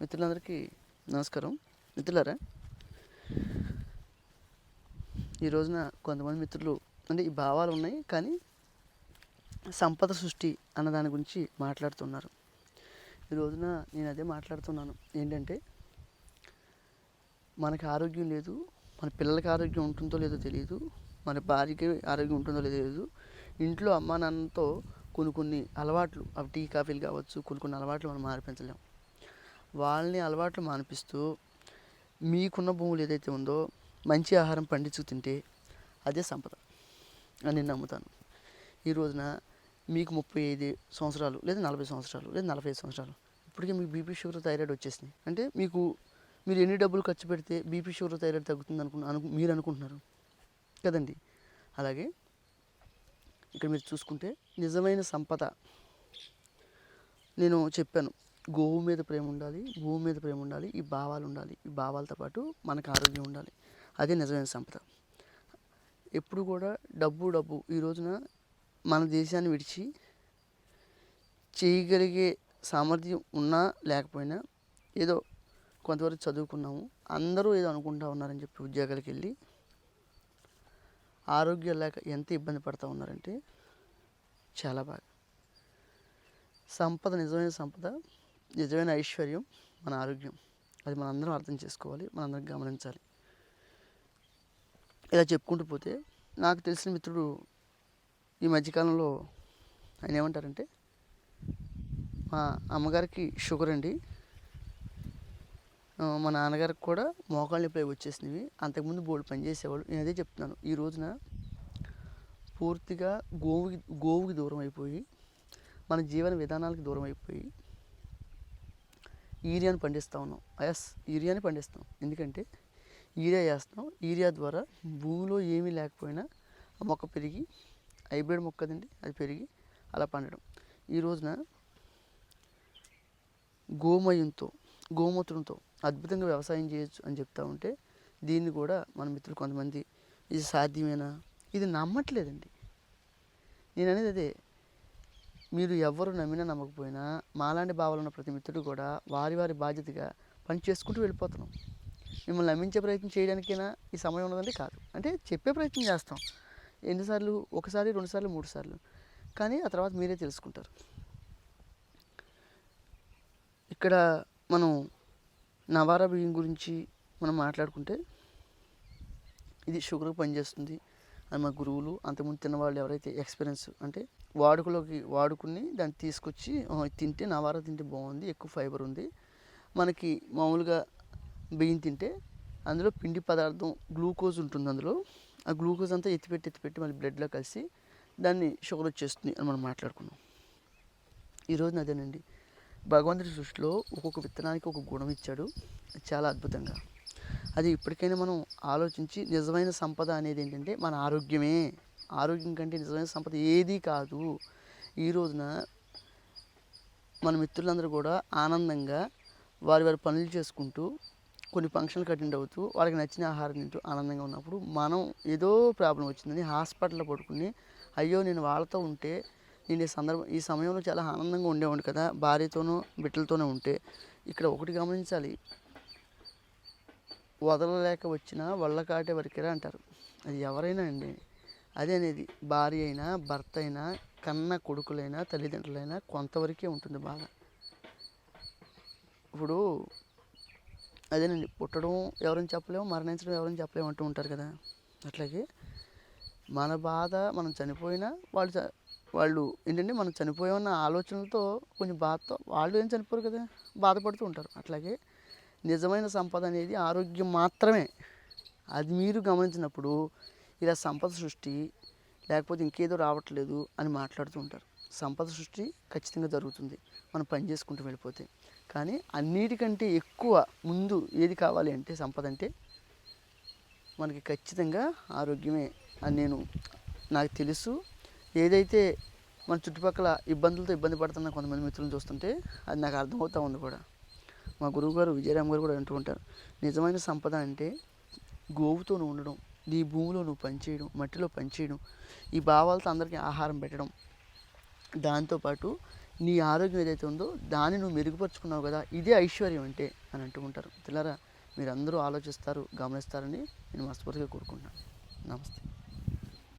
మిత్రులందరికీ నమస్కారం. మిత్రులారా, ఈ రోజున కొంతమంది మిత్రులు అంటే ఈ భావాలు ఉన్నాయి, కానీ సంపద సృష్టి అన్న దాని గురించి మాట్లాడుతున్నారు. ఈ రోజున నేను అదే మాట్లాడుతున్నాను. ఏంటంటే, మనకి ఆరోగ్యం లేదు, మన పిల్లలకి ఆరోగ్యం ఉంటుందో లేదో తెలియదు, మన భార్యకి ఆరోగ్యం ఉంటుందో లేదో తెలియదు. ఇంట్లో అమ్మా నాన్నతో కొన్ని అలవాట్లు, అవి టీ కాఫీలు కావచ్చు, కొన్ని అలవాట్లు మనం మానిపించలేం. వాళ్ళని అలవాట్లు మానిపిస్తూ మీకున్న భూములు ఏదైతే ఉందో మంచి ఆహారం పండించు తింటే అదే సంపద అని నేను నమ్ముతాను. ఈ రోజున మీకు 35 సంవత్సరాలు లేదా 40 సంవత్సరాలు లేదా 45 సంవత్సరాలు, ఇప్పటికే మీకు బీపీ షుగర్ థైరాయిడ్ వచ్చేసినాయి అంటే మీరు ఎన్ని డబ్బులు ఖర్చు పెడితే బీపీ షుగర్ థైరాయిడ్ తగ్గుతుంది మీరు అనుకుంటున్నారు కదండి. అలాగే ఇక్కడ మీరు చూసుకుంటే నిజమైన సంపద నేను చెప్పాను. గోవు మీద ప్రేమ ఉండాలి, భూమి మీద ప్రేమ ఉండాలి, ఈ భావాలు ఉండాలి. ఈ భావాలతో పాటు మనకు ఆరోగ్యం ఉండాలి. అదే నిజమైన సంపద. ఎప్పుడు కూడా డబ్బు ఈ రోజున మన దేశాన్ని విడిచి చేయగలిగే సామర్థ్యం ఉన్నా లేకపోయినా ఏదో కొంతవరకు చదువుకున్నాము, అందరూ ఏదో అనుకుంటా ఉన్నారని చెప్పి ఉద్యోగాలకు వెళ్ళి ఆరోగ్యం లేక ఎంత ఇబ్బంది పడుతూ ఉన్నారంటే చాలా బాగా. సంపద, నిజమైన సంపద, నిజమైన ఐశ్వర్యం మన ఆరోగ్యం. అది మనందరం అర్థం చేసుకోవాలి, మనందరం గమనించాలి. ఇలా చెప్పుకుంటూ పోతే నాకు తెలిసిన మిత్రుడు ఈ మధ్యకాలంలో ఆయన ఏమంటారంటే, మా అమ్మగారికి షుగర్ అండి, మా నాన్నగారికి కూడా మోకాళ్ళ నొప్పులు వచ్చేసినవి, అంతకుముందు బోల్డ్ పని చేసేవాళ్ళు. నేను అదే చెప్తున్నాను. ఈ రోజున పూర్తిగా గోవుకి దూరం అయిపోయి, మన జీవన విధానాలకు దూరం అయిపోయి యూరియాని పండిస్తూ ఉన్నాం. యూరియాని పండిస్తాం. ఎందుకంటే యూరియా వేస్తాం. యూరియా ద్వారా భూమిలో ఏమీ లేకపోయినా ఆ మొక్క పెరిగి, హైబ్రిడ్ మొక్క కదండి, అది పెరిగి అలా పండడం. ఈ రోజున గోమూత్రంతో అద్భుతంగా వ్యవసాయం చేయొచ్చు అని చెప్తా ఉంటే, దీన్ని కూడా మన మిత్రులు కొంతమంది ఇది సాధ్యమేనా, ఇది నమ్మట్లేదండి. నేను అనేది అదే, మీరు ఎవరు నమ్మినా నమ్మకపోయినా మాలాంటి భావాలు ఉన్న ప్రతి మిత్రుడు కూడా వారి బాధ్యతగా పని చేసుకుంటూ వెళ్ళిపోతున్నాం. మిమ్మల్ని నమ్మించే ప్రయత్నం చేయడానికైనా ఈ సమయం ఉన్నదంటే కాదు. అంటే చెప్పే ప్రయత్నం చేస్తాం. ఎన్నిసార్లు? ఒకసారి, 2 సార్లు, 3 సార్లు. కానీ ఆ తర్వాత మీరే తెలుసుకుంటారు. ఇక్కడ మనం నవారా బియ్యం గురించి మనం మాట్లాడుకుంటే, ఇది షుగర్కి పనిచేస్తుంది అని మా గురువులు, అంతకుముందు తిన్నవాళ్ళు ఎవరైతే ఎక్స్పీరియన్స్ అంటే వాడుకుని దాన్ని తీసుకొచ్చి తింటే, నవారా తింటే బాగుంది, ఎక్కువ ఫైబర్ ఉంది. మనకి మామూలుగా బియ్యం తింటే అందులో పిండి పదార్థం గ్లూకోజ్ ఉంటుంది. అందులో ఆ గ్లూకోజ్ అంతా ఎత్తిపెట్టి మళ్ళీ బ్లడ్లో కలిసి దాన్ని షుగర్ వచ్చేస్తుంది అని మనం మాట్లాడుకున్నాం. ఈరోజు అదేనండి, భగవంతుడి సృష్టిలో ఒక్కొక్క విత్తనానికి ఒక గుణం ఇచ్చాడు, చాలా అద్భుతంగా. అది ఇప్పటికైనా మనం ఆలోచించి, నిజమైన సంపద అనేది ఏంటంటే మన ఆరోగ్యమే. ఆరోగ్యం కంటే నిజమైన సంపద ఏదీ కాదు. ఈ రోజున మన మిత్రులందరూ కూడా ఆనందంగా వారి పనులు చేసుకుంటూ, కొన్ని ఫంక్షన్లకు అటెండ్ అవుతూ, వాళ్ళకి నచ్చిన ఆహారం తింటూ ఆనందంగా ఉన్నప్పుడు, మనం ఏదో ప్రాబ్లం వచ్చిందని హాస్పిటల్లో పడుకుని, అయ్యో నేను వాళ్ళతో ఉంటే నేను ఈ సమయంలో చాలా ఆనందంగా ఉండేవాడిని కదా, భార్యతోనూ బిడ్డలతోనే ఉంటే. ఇక్కడ ఒకటి గమనించాలి, వదలలేక వచ్చిన వల్ల కాటే వరకేరా అంటారు. అది ఎవరైనా అండి. అదే అనేది భార్య అయినా, భర్త అయినా, కన్న కొడుకులైనా, తల్లిదండ్రులైనా కొంతవరకే ఉంటుంది బాధ. ఇప్పుడు అదేనండి, పుట్టడం ఎవరైనా చెప్పలేము, మరణించడం ఎవరైనా చెప్పలేము అంటూ ఉంటారు కదా. అట్లాగే మన బాధ, మనం చనిపోయినా వాళ్ళు ఏంటంటే మనం చనిపోయామన్న ఆలోచనలతో కొంచెం బాధతో వాళ్ళు ఏం చనిపోరు కదా, బాధపడుతూ ఉంటారు. అట్లాగే నిజమైన సంపద అనేది ఆరోగ్యం మాత్రమే. అది మీరు గమనించినప్పుడు ఇలా సంపద సృష్టి లేకపోతే ఇంకేదో రావట్లేదు అని మాట్లాడుతూ ఉంటారు. సంపద సృష్టి ఖచ్చితంగా జరుగుతుంది మనం పని చేసుకుంటూ వెళ్ళిపోతే. కానీ అన్నిటికంటే ఎక్కువ ముందు ఏది కావాలి అంటే, సంపద అంటే మనకి ఖచ్చితంగా ఆరోగ్యమే అని నాకు తెలుసు. ఏదైతే మన చుట్టుపక్కల ఇబ్బంది పడుతున్న కొంతమంది మిత్రులను చూస్తుంటే అది నాకు అర్థమవుతూ ఉంది కూడా. మా గురువుగారు విజయరామ్ గారు కూడా అంటూ ఉంటారు, నిజమైన సంపద అంటే గోవుతో ఉండడం, నీ భూమిలో నువ్వు పనిచేయడం, మట్టిలో పనిచేయడం, ఈ భావాలతో అందరికీ ఆహారం పెట్టడం, దాంతోపాటు నీ ఆరోగ్యం ఏదైతే ఉందో దాన్ని నువ్వు మెరుగుపరుచుకున్నావు కదా, ఇదే ఐశ్వర్యం అంటే అని అంటూ ఉంటారు. పిల్లరా, మీరందరూ ఆలోచిస్తారు, గమనిస్తారని నేను మనస్ఫూర్తిగా కోరుకుంటున్నాను. నమస్తే.